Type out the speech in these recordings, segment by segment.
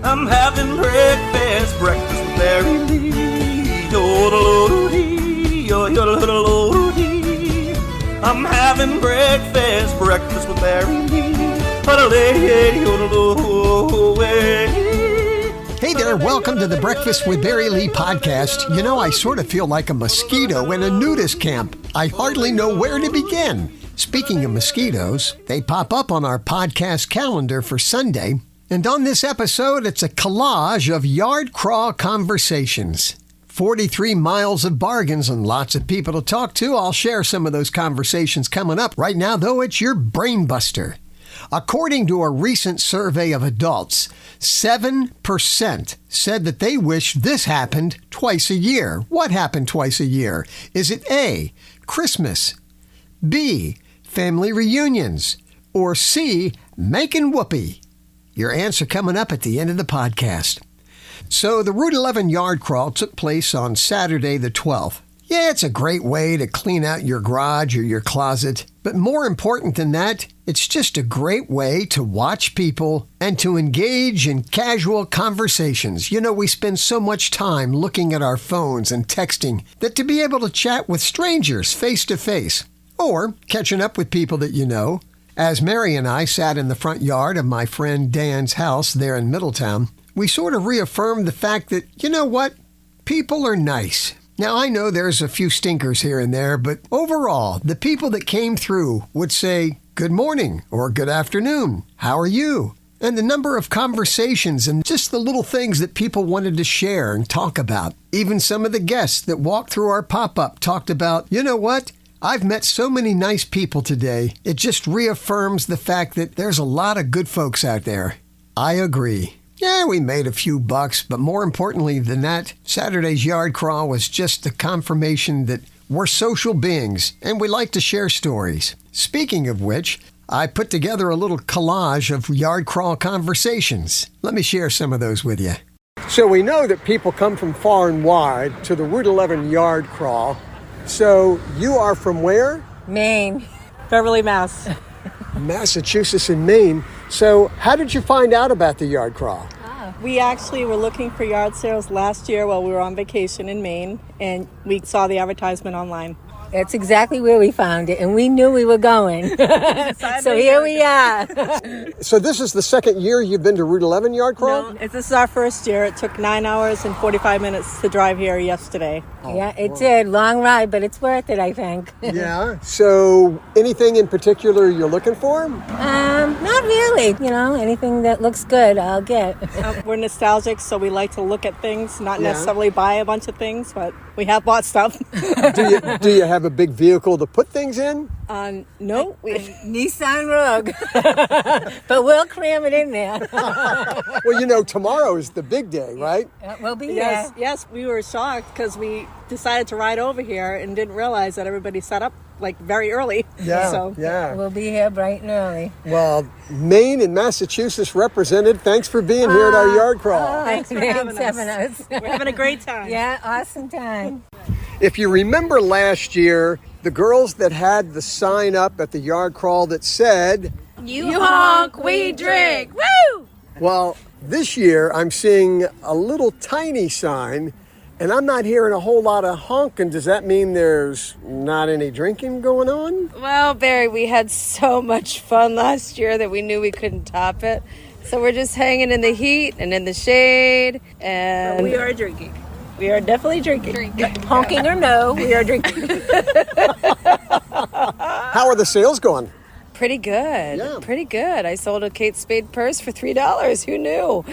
I'm having breakfast with Mary Lee. Yo-do-do-do-dee. I'm having breakfast with Mary Lee. Hey there, welcome to the Breakfast with Barry Lee podcast. You know, I sort of feel like a mosquito in a nudist camp. I hardly know where to begin. Speaking of mosquitoes, they pop up on our podcast calendar for Sunday. And on this episode, it's a collage of yard crawl conversations. 43 miles of bargains and lots of people to talk to. I'll share some of those conversations coming up. Right now, though, it's your brain buster. According to a recent survey of adults, 7% said that they wish this happened twice a year. What happened twice a year? Is it A, Christmas, B, family reunions, or C, making whoopee? Your answer coming up at the end of the podcast. So the Route 11 yard crawl took place on Saturday the 12th. Yeah, it's a great way to clean out your garage or your closet. But more important than that, it's just a great way to watch people and to engage in casual conversations. You know, we spend so much time looking at our phones and texting that to be able to chat with strangers face to face or catching up with people that you know. As Mary and I sat in the front yard of my friend Dan's house there in Middletown, we sort of reaffirmed the fact that, you know what, people are nice. Now, I know there's a few stinkers here and there, but overall, the people that came through would say, good morning or good afternoon. How are you? And the number of conversations and just the little things that people wanted to share and talk about. Even some of the guests that walked through our pop-up talked about, you know what? I've met so many nice people today. It just reaffirms the fact that there's a lot of good folks out there. I agree. Yeah, we made a few bucks, but more importantly than that, Saturday's yard crawl was just the confirmation that we're social beings and we like to share stories. Speaking of which, I put together a little collage of yard crawl conversations. Let me share some of those with you. So we know that people come from far and wide to the Route 11 yard crawl. So you are from where? Maine. Beverly, Mass. Massachusetts and Maine. So how did you find out about the yard crawl? We actually were looking for yard sales last year while we were on vacation in Maine, and we saw the advertisement online. It's exactly where we found it, and we knew we were going. So here we are. So this is the second year you've been to Route 11 yard crawl? No, this is our first year. It took 9 hours and 45 minutes to drive here yesterday. Yeah, it did. Long ride, but it's worth it, I think. Yeah. So anything in particular you're looking for? Not really. You know, anything that looks good, I'll get. We're nostalgic, so we like to look at things, not necessarily buy a bunch of things, but we have bought stuff. Do you have a big vehicle to put things in? No. Nissan Rogue. But we'll cram it in there. Well, you know, tomorrow is the big day, right? We'll be Yes, there. yes, we were shocked because we decided to ride over here and didn't realize that everybody set up like very early. Yeah. We'll be here bright and early. Well, Maine and Massachusetts represented. Thanks for being here at our yard crawl. Thanks for having us. We're having a great time. Yeah, awesome time. If you remember last year, the girls that had the sign up at the yard crawl that said, You honk, we drink. Woo! Well, this year I'm seeing a little tiny sign, and I'm not hearing a whole lot of honking. Does that mean there's not any drinking going on? Well, Barry, we had so much fun last year that we knew we couldn't top it. So we're just hanging in the heat and in the shade. And we are drinking. We are definitely drinking. Honking or no, we are drinking. How are the sales going? Pretty good. Yeah. Pretty good. I sold a Kate Spade purse for $3. Who knew?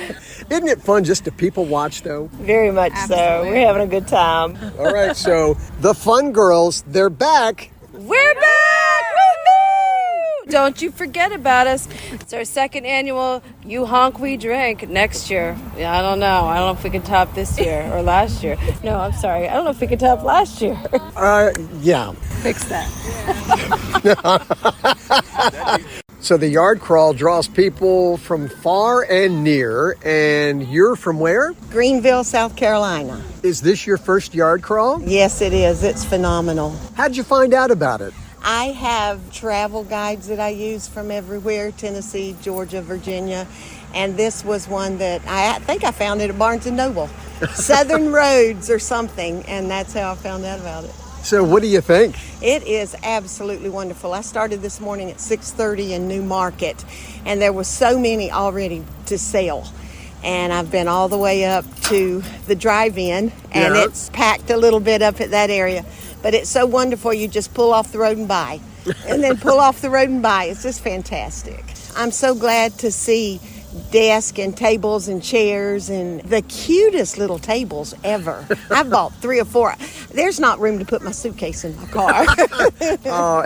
Isn't it fun just to people watch, though? Very much so. We're having a good time. All right, so the fun girls, they're back. We're back! Woo-hoo! Don't you forget about us. It's our second annual You Honk, We Drink next year. Yeah, I don't know. I don't know if we can top this year or last year. No, I'm sorry. I don't know if we can top last year. Yeah. Fix that. So the yard crawl draws people from far and near, and you're from where? Greenville, South Carolina. Is this your first yard crawl? Yes, it is. It's phenomenal. How'd you find out about it? I have travel guides that I use from everywhere, Tennessee, Georgia, Virginia, And this was one that I think I found it at Barnes & Noble. Southern Roads or something, and that's how I found out about it. So what do you think? It is absolutely wonderful. I started this morning at 6:30 in New Market, and there were so many already to sell. And I've been all the way up to the drive-in, and it's packed a little bit up at that area. But it's so wonderful, you just pull off the road and buy. And then pull off the road and buy. It's just fantastic. I'm so glad to see desks and tables and chairs and the cutest little tables ever. I've bought 3 or 4. There's not room to put my suitcase in my car.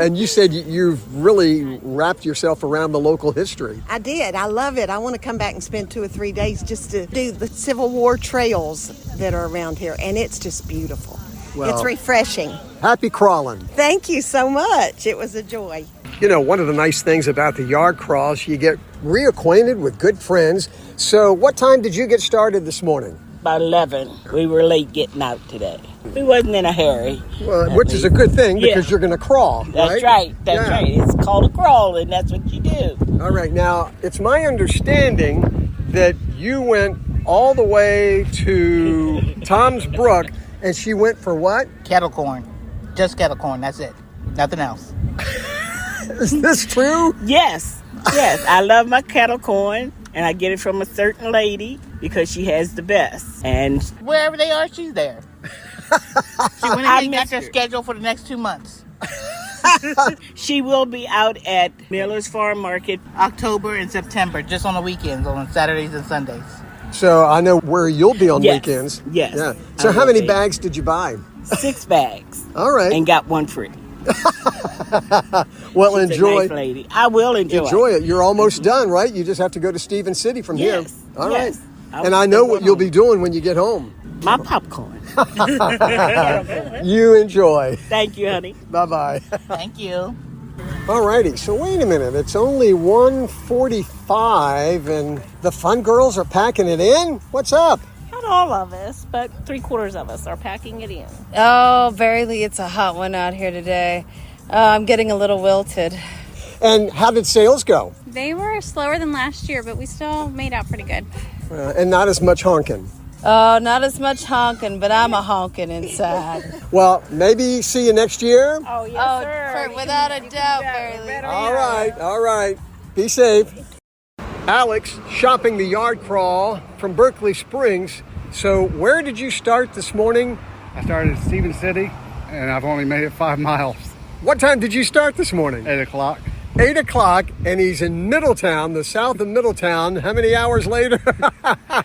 And you said you've really wrapped yourself around the local history. I did. I love it. I want to come back and spend 2 or 3 days just to do the Civil War trails that are around here. And it's just beautiful. Well, it's refreshing. Happy crawling. Thank you so much. It was a joy. You know, one of the nice things about the yard crawls, you get reacquainted with good friends. So what time did you get started this morning? About 11. We were late getting out today. We wasn't in a hurry. Well, which is a good thing because you're going to crawl, That's right. That's right. It's called a crawl, and that's what you do. All right. Now, it's my understanding that you went all the way to Tom's Brook, and she went for what? Kettle corn. Just kettle corn. That's it. Nothing else. Is this true? Yes. I love my kettle corn, and I get it from a certain lady because she has the best. And wherever they are, she's there. She went ahead and got their schedule for the next 2 months. She will be out at Miller's Farm Market October and September, just on the weekends, on Saturdays and Sundays. So I know where you'll be on weekends. Yes. Yeah. So how many bags did you buy? 6 bags. All right. And got 1 free. Well, She's enjoy. a nice lady. I will enjoy it. You're almost done, right? You just have to go to Stephen City from here. All right. And I know what you'll be doing when you get home. My popcorn. You enjoy. Thank you, honey. Bye-bye. Thank you. All righty. So wait a minute. It's only 1:45 and the fun girls are packing it in? What's up? Not all of us, but 3/4 of us are packing it in. Oh, verily, it's a hot one out here today. I'm getting a little wilted. And how did sales go? They were slower than last year, but we still made out pretty good. And not as much honking. Oh, not as much honking, but I'm a honking inside. Well, maybe see you next year. Oh, yes, sir. Without a doubt, verily. All right. Be safe. Alex, shopping the yard crawl from Berkeley Springs. So where did you start this morning? I started at Stephen City, and I've only made it 5 miles. What time did you start this morning? 8 o'clock. 8 o'clock, and he's in Middletown, the south of Middletown. How many hours later?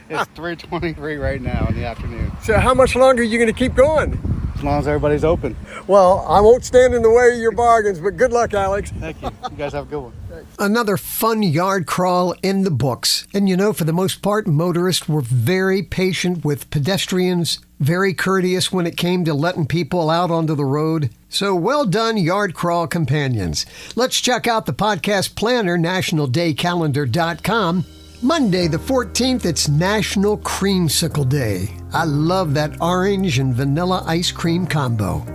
It's 3:23 right now in the afternoon. So how much longer are you going to keep going? As long as everybody's open. Well, I won't stand in the way of your bargains, but good luck, Alex. Thank you. You guys have a good one. Another fun yard crawl in the books. And you know, for the most part, motorists were very patient with pedestrians, very courteous when it came to letting people out onto the road. So well done, yard crawl companions. Let's check out the podcast planner, nationaldaycalendar.com. Monday the 14th, it's National Creamsicle Day. I love that orange and vanilla ice cream combo.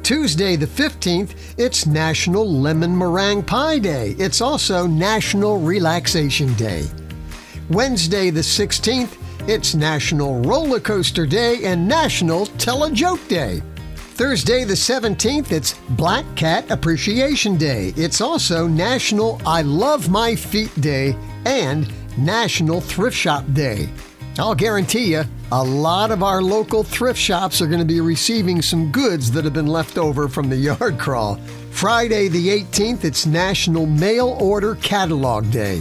Tuesday the 15th, it's National Lemon Meringue Pie Day. It's also National Relaxation Day. Wednesday the 16th, it's National Roller Coaster Day and National Tell a Joke Day. Thursday the 17th, it's Black Cat Appreciation Day. It's also National I Love My Feet Day and National Thrift Shop Day. I'll guarantee you, a lot of our local thrift shops are going to be receiving some goods that have been left over from the yard crawl. Friday the 18th, it's National Mail Order Catalog Day.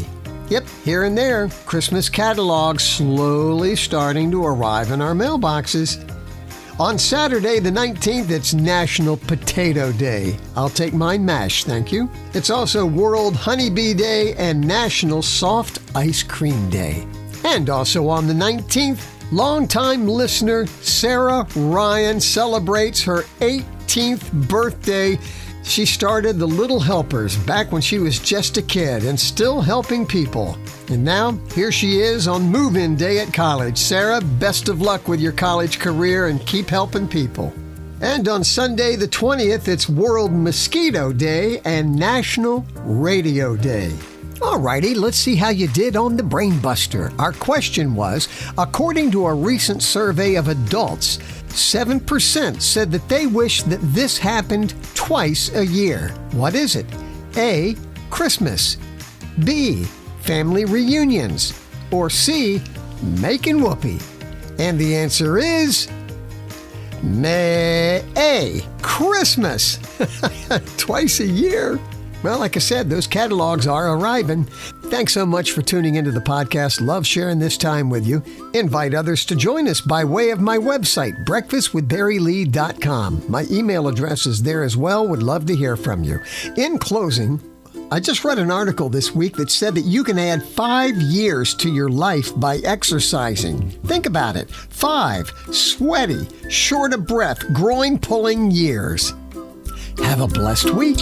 Yep, here and there, Christmas catalogs slowly starting to arrive in our mailboxes. On Saturday the 19th, it's National Potato Day. I'll take mine mashed, thank you. It's also World Honeybee Day and National Soft Ice Cream Day. And also on the 19th, longtime listener Sarah Ryan celebrates her 18th birthday. She started the Little Helpers back when she was just a kid and still helping people. And now, here she is on move-in day at college. Sarah, best of luck with your college career and keep helping people. And on Sunday the 20th, it's World Mosquito Day and National Radio Day. Alrighty, let's see how you did on the Brain Buster. Our question was, according to a recent survey of adults, 7% said that they wish that this happened twice a year. What is it? A, Christmas. B, family reunions. Or C, making whoopee. And the answer is A, Christmas. Twice a year. Well, like I said, those catalogs are arriving. Thanks so much for tuning into the podcast. Love sharing this time with you. Invite others to join us by way of my website, breakfastwithbarrylee.com. My email address is there as well. Would love to hear from you. In closing, I just read an article this week that said that you can add 5 years to your life by exercising. Think about it. 5 sweaty, short of breath, groin-pulling years. Have a blessed week.